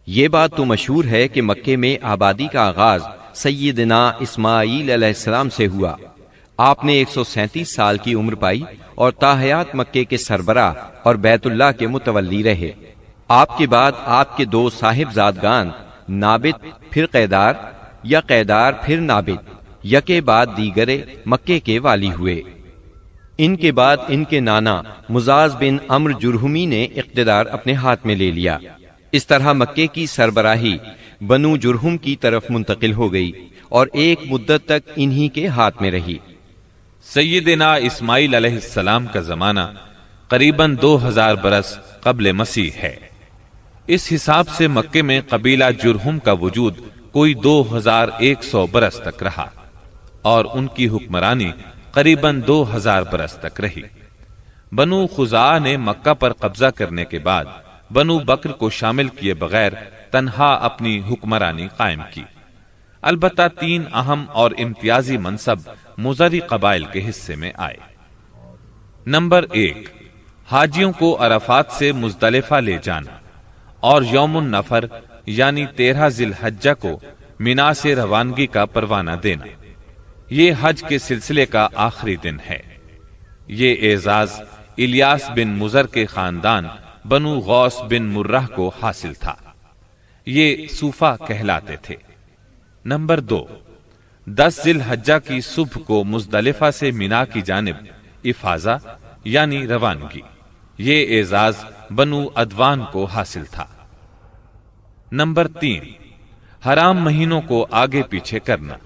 یہ بات تو مشہور ہے کہ مکے میں آبادی کا آغاز سیدنا اسماعیل علیہ السلام سے ہوا۔ آپ نے 137 سال کی عمر پائی اور تاحیات مکے کے سربراہ اور بیت اللہ کے متولی رہے۔ آپ کے بعد آپ کے دو صاحبزادگان نابت پھر قیدار یا قیدار پھر نابت یکے بعد دیگرے مکے کے والی ہوئے۔ ان کے بعد ان کے نانا مزاز بن عمرو جرہمی نے اقتدار اپنے ہاتھ میں لے لیا۔ اس طرح مکے کی سربراہی بنو جرہم کی طرف منتقل ہو گئی اور ایک مدت تک انہی کے ہاتھ میں رہی۔ سیدنا اسماعیل علیہ السلام کا زمانہ قریباً 2000 برس قبل مسیح ہے۔ اس حساب سے مکے میں قبیلہ جرہم کا وجود کوئی 2100 برس تک رہا اور ان کی حکمرانی قریباً 2000 برس تک رہی۔ بنو خزاعہ نے مکہ پر قبضہ کرنے کے بعد بنو بکر کو شامل کیے بغیر تنہا اپنی حکمرانی قائم کی۔ البتہ 3 اہم اور امتیازی منصب مضری قبائل کے حصے میں آئے۔ نمبر 1، حاجیوں کو عرفات سے مزدلفہ لے جانا اور یوم النفر یعنی 13 ذی الحجہ کو منا سے روانگی کا پروانہ دینا۔ یہ حج کے سلسلے کا آخری دن ہے۔ یہ اعزاز الیاس بن مضر کے خاندان بنو غوث بن مرہ کو حاصل تھا۔ یہ صوفہ کہلاتے تھے۔ نمبر 2، 10 ذی الحجہ کی صبح کو مزدلفہ سے منا کی جانب افاضہ یعنی روانگی۔ یہ اعزاز بنو ادوان کو حاصل تھا۔ نمبر 3، حرام مہینوں کو آگے پیچھے کرنا۔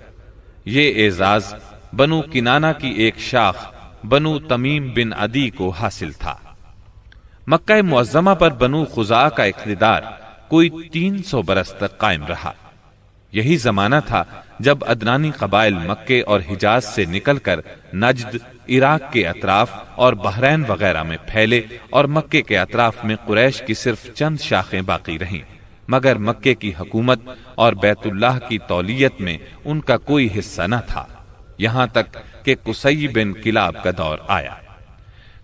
یہ اعزاز بنو کنانہ کی ایک شاخ بنو تمیم بن عدی کو حاصل تھا۔ مکہ معظمہ پر بنو خزاعہ کا اقتدار کوئی 300 برس تک قائم رہا۔ یہی زمانہ تھا جب ادنانی قبائل مکے اور حجاز سے نکل کر نجد، عراق کے اطراف اور بحرین وغیرہ میں پھیلے اور مکے کے اطراف میں قریش کی صرف چند شاخیں باقی رہیں، مگر مکے کی حکومت اور بیت اللہ کی تولیت میں ان کا کوئی حصہ نہ تھا، یہاں تک کہ قصی بن کلاب کا دور آیا۔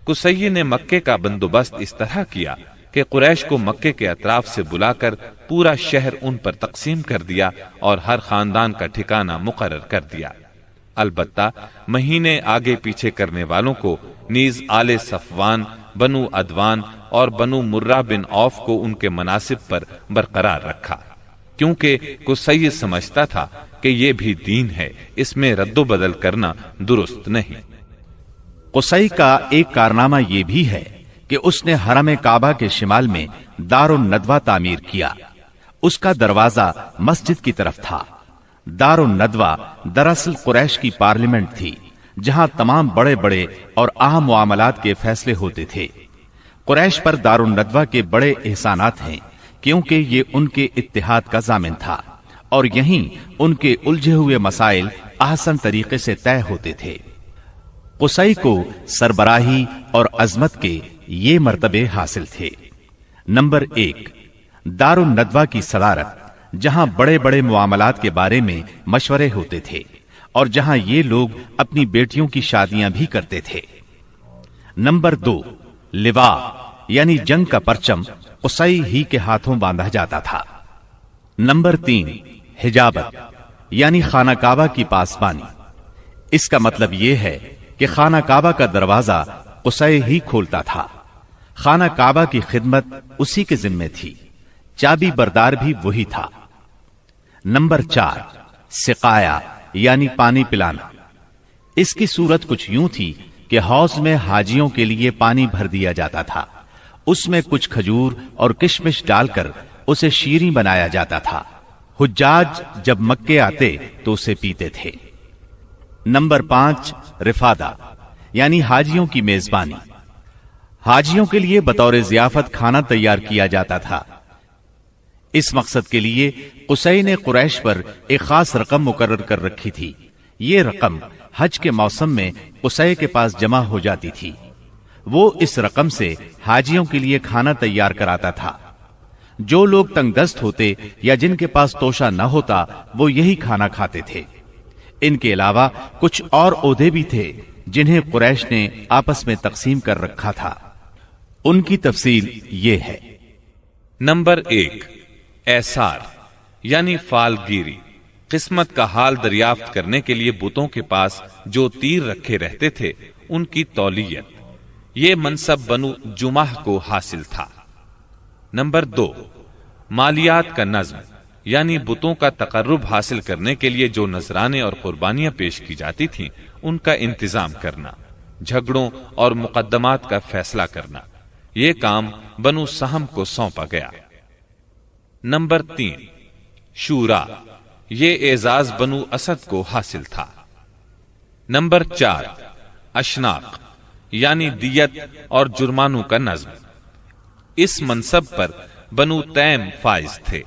قصی نے مکے کا بندوبست اس طرح کیا کہ قریش کو مکے کے اطراف سے بلا کر پورا شہر ان پر تقسیم کر دیا اور ہر خاندان کا ٹھکانہ مقرر کر دیا۔ البتہ مہینے آگے پیچھے کرنے والوں کو نیز آل صفوان، بنو ادوان اور بنو مرہ بن عوف کو ان کے مناصب پر برقرار رکھا، کیونکہ قصی سمجھتا تھا کہ یہ بھی دین ہے، اس میں رد و بدل کرنا درست نہیں۔ قصی کا ایک کارنامہ یہ بھی ہے کہ اس نے حرم کعبہ کے شمال میں دار الندوہ تعمیر کیا۔ اس کا دروازہ مسجد کی طرف تھا۔ دار الندوہ دراصل قریش کی پارلیمنٹ تھی، جہاں تمام بڑے بڑے اور اہم معاملات کے فیصلے ہوتے تھے۔ قریش پر دار الندوہ کے بڑے احسانات ہیں، کیونکہ یہ ان کے اتحاد کا ضامن تھا اور یہیں ان کے الجھے ہوئے مسائل احسن طریقے سے طے ہوتے تھے۔ قصی کو سربراہی اور عظمت کے یہ مرتبے حاصل تھے۔ نمبر 1، دار الندوہ کی صدارت، جہاں بڑے بڑے معاملات کے بارے میں مشورے ہوتے تھے اور جہاں یہ لوگ اپنی بیٹیوں کی شادیاں بھی کرتے تھے۔ نمبر 2، لواء یعنی جنگ کا پرچم قصی ہی کے ہاتھوں باندھا جاتا تھا۔ نمبر 3، حجابت یعنی خانہ کعبہ کی پاسبانی۔ اس کا مطلب یہ ہے کہ خانہ کعبہ کا دروازہ قصی ہی کھولتا تھا۔ خانہ کعبہ کی خدمت اسی کے ذمے تھی، چابی بردار بھی وہی تھا۔ نمبر 4، سقایا یعنی پانی پلانا۔ اس کی صورت کچھ یوں تھی کہ حوض میں حاجیوں کے لیے پانی بھر دیا جاتا تھا، اس میں کچھ کھجور اور کشمش ڈال کر اسے شیریں بنایا جاتا تھا۔ حجاج جب مکے آتے تو اسے پیتے تھے۔ نمبر 5، رفادہ یعنی حاجیوں کی میزبانی۔ حاجیوں کے لیے بطور ضیافت کھانا تیار کیا جاتا تھا۔ اس مقصد کے لیے قصی نے قریش پر ایک خاص رقم مقرر کر رکھی تھی۔ یہ رقم حج کے موسم میں قصی کے پاس جمع ہو جاتی تھی۔ وہ اس رقم سے حاجیوں کے لیے کھانا تیار کراتا تھا۔ جو لوگ تنگ دست ہوتے یا جن کے پاس توشہ نہ ہوتا وہ یہی کھانا کھاتے تھے۔ ان کے علاوہ کچھ اور عہدے بھی تھے جنہیں قریش نے آپس میں تقسیم کر رکھا تھا۔ ان کی تفصیل یہ ہے۔ نمبر 1، ایسار یعنی فالگیری، قسمت کا حال دریافت کرنے کے لیے بتوں کے پاس جو تیر رکھے رہتے تھے ان کی تولیت، یہ منصب بنو جمح کو حاصل تھا۔ نمبر 2، مالیات کا نظم، یعنی بتوں کا تقرب حاصل کرنے کے لیے جو نذرانے اور قربانیاں پیش کی جاتی تھیں ان کا انتظام کرنا، جھگڑوں اور مقدمات کا فیصلہ کرنا، یہ کام بنو سہم کو سونپا گیا۔ نمبر 3، شورا، یہ اعزاز بنو اسد کو حاصل تھا۔ نمبر 4، اشناق یعنی دیت اور جرمانوں کا نظم، اس منصب پر بنو تیم فائز تھے۔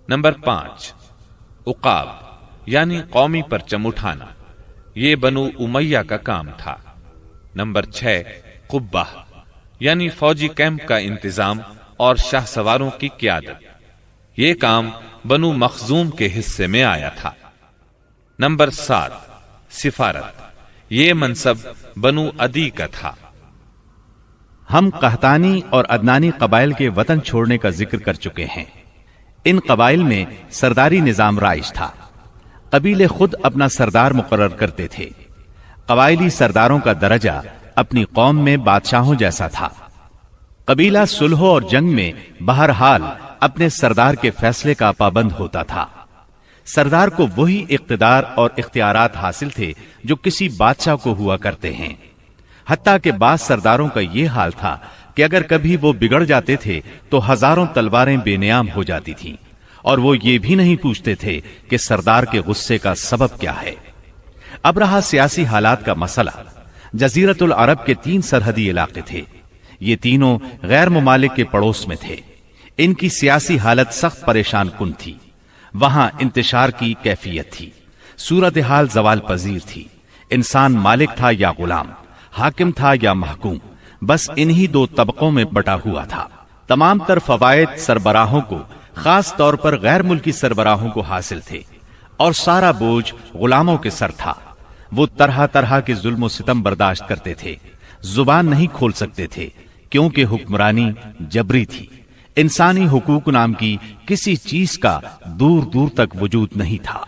نمبر 5، عقاب یعنی قومی پرچم اٹھانا، یہ بنو امیہ کا کام تھا۔ نمبر 6، قبہ یعنی فوجی کیمپ کا انتظام اور شاہ سواروں کی قیادت، یہ کام بنو مخزوم کے حصے میں آیا تھا۔ نمبر 7، سفارت، یہ منصب بنو عدی کا تھا۔ ہم قحطانی اور عدنانی قبائل کے وطن چھوڑنے کا ذکر کر چکے ہیں۔ ان قبائل میں سرداری نظام رائج تھا، قبیلے خود اپنا سردار مقرر کرتے تھے۔ قبائلی سرداروں کا درجہ اپنی قوم میں بادشاہوں جیسا تھا۔ قبیلہ صلح اور جنگ میں بہرحال اپنے سردار کے فیصلے کا پابند ہوتا تھا۔ سردار کو وہی اقتدار اور اختیارات حاصل تھے جو کسی بادشاہ کو ہوا کرتے ہیں۔ حتیٰ کہ بعض سرداروں کا یہ حال تھا کہ اگر کبھی وہ بگڑ جاتے تھے تو ہزاروں تلواریں بے نیام ہو جاتی تھیں، اور وہ یہ بھی نہیں پوچھتے تھے کہ سردار کے غصے کا سبب کیا ہے۔ اب رہا سیاسی حالات کا مسئلہ۔ جزیرت العرب کے 3 سرحدی علاقے تھے، یہ تینوں غیر ممالک کے پڑوس میں تھے۔ ان کی سیاسی حالت سخت پریشان کن تھی۔ وہاں انتشار کی کیفیت تھی، صورتحال زوال پذیر تھی۔ انسان مالک تھا یا غلام، حاکم تھا یا محکوم، بس انہی 2 طبقوں میں بٹا ہوا تھا۔ تمام تر فوائد سربراہوں کو، خاص طور پر غیر ملکی سربراہوں کو حاصل تھے، اور سارا بوجھ غلاموں کے سر تھا۔ وہ طرح طرح کے ظلم و ستم برداشت کرتے تھے، زبان نہیں کھول سکتے تھے کیونکہ حکمرانی جبری تھی۔ انسانی حقوق نام کی کسی چیز کا دور دور تک وجود نہیں تھا۔